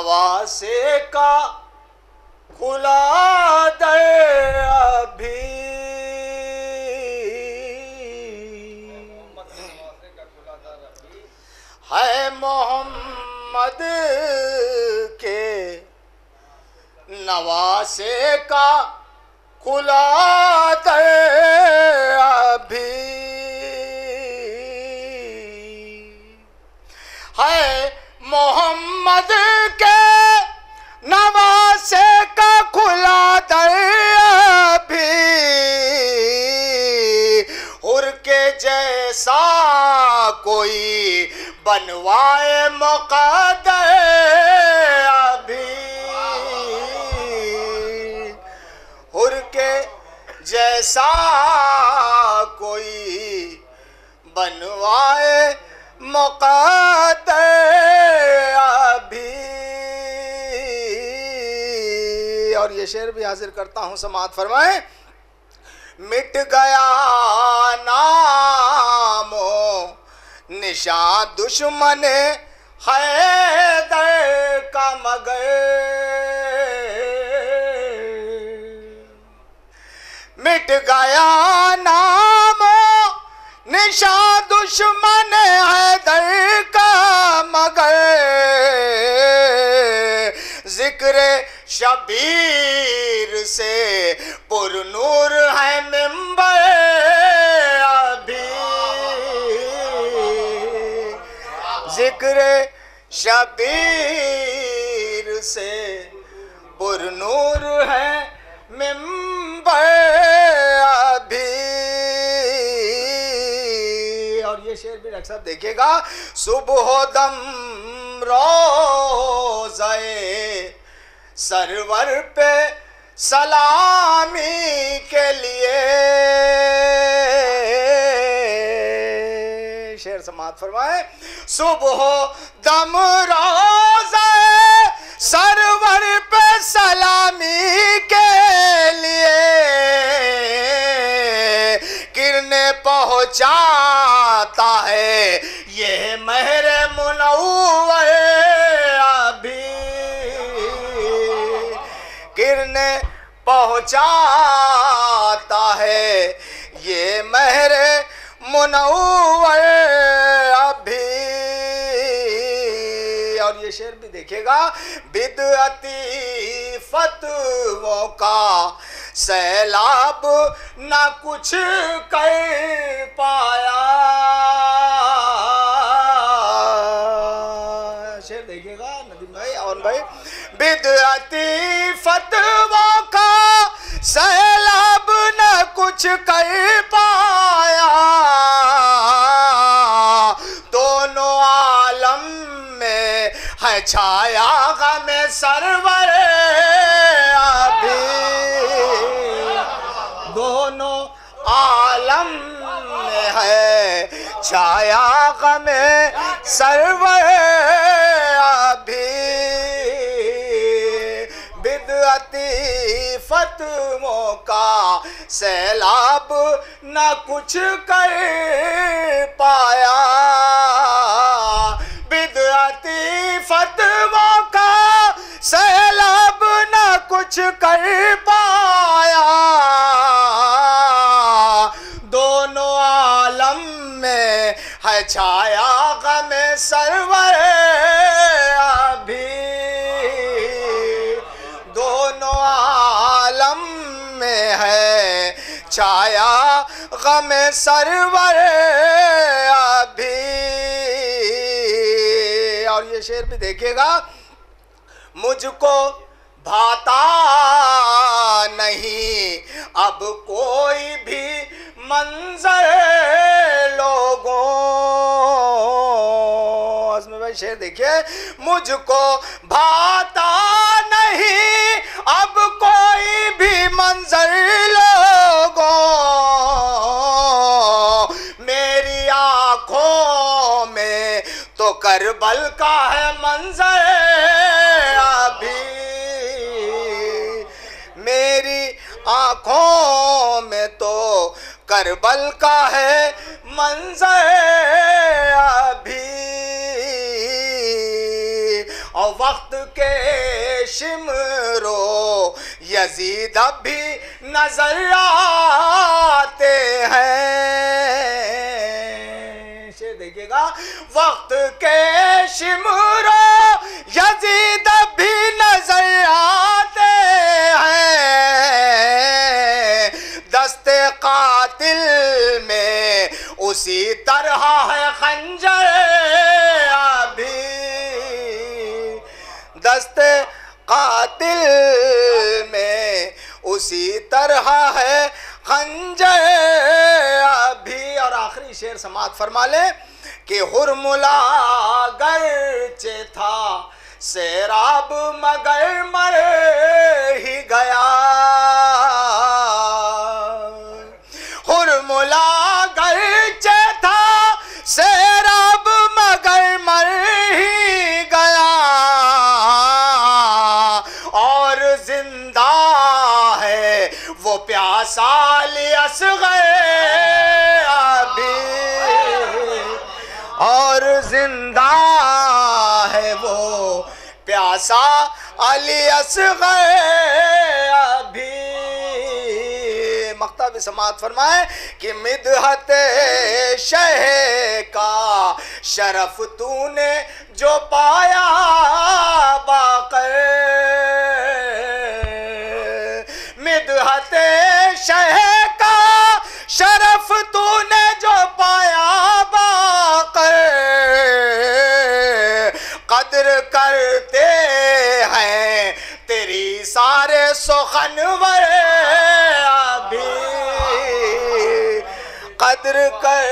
नवासे का खुला दर अभी है मोहम्मद के नवासे का खुला दर अभी है मोहम्मद के नवासे का खुला दर अभी हुर के जैसा कोई बनवाए मुक़द्दर अभी हुर के जैसा कोई बनवाए मुक़द्दर अभी। और ये शेर भी हाजिर करता हूँ, समाअत फरमाएं। मिट गया नामो निशान दुश्मन हैदर का मगर मिट गया नामो निशान दुश्मन हैदर का मगर जिक्र शबीर से पुरनूर है मिंबर अभी जिक्र शबीर से पुरनूर है मिंबर अभी। और ये शेर भी डॉक्टर साहब देखिएगा। सुबह दम रोज़े सरवर पे सलामी के लिए शेर समाअत फरमाए। सुबह दम रोज़े सरवर पे सलामी के लिए किरने पहुंचाता है ये महर मुनव्वर अभी किरने पहुंचाता है ये महर मुनव्वर अभी। और ये शेर भी देखिएगा। बिदअती फतवों का सैलाब ना कुछ कर पाया। शेर देखिएगा नदीम भाई और भाई। बिदअती फतवों का सैलाब ना कुछ कर पाया। दोनों आलम में है छाया गम सरवर अभी दोनों आलम में है छाया गम सरवर अभी। बिदअती फतवों का सैलाब न कुछ कर पाया। बिदअती फतवों का सैलाब न कुछ कर पाया। दोनों आलम में है छाया गम सरवर अभी दोनों आलम में है छाया गम सरवर अभी। और ये शेर भी देखिएगा। मुझको भाता नहीं अब कोई भी मंजर लोगों। इसमें भाई शेर देखिए। मुझको भाता नहीं अब कोई भी मंजर लोगों। मेरी आंखों में तो करबल का है मंजर अभी मेरी आंखों में तो करबल का है मंजर अभी। और वक्त के शिमरो यजीद भी नजर आते हैं। शेर देखिएगा, वक्त के शिमरो यजीद भी नजर आते हैं, दस्ते कातिल में उसी तरह है खंजर अभी, दस्ते कातिल में उसी तरह है खंजर अभी। और आखिरी शेर समाअत फरमा ले कि हुरमुला गर्चे था सैराब मगर मर ही गया, हुरमुला गर्चे था सैराब मगर मर ही गया, और जिंदा है वो प्यासा असग़र अभी, और जिंदा है वो प्यासा अली असग़र अभी। मक्ता भी समाअत फरमाए कि मिदहत शह का शरफ तूने जो पाया बाकर, मिदहत शह का शरफ तूने जो पाया बाकर, कदर करते हैं तेरी सारे सुखनवर अभी, कदर कर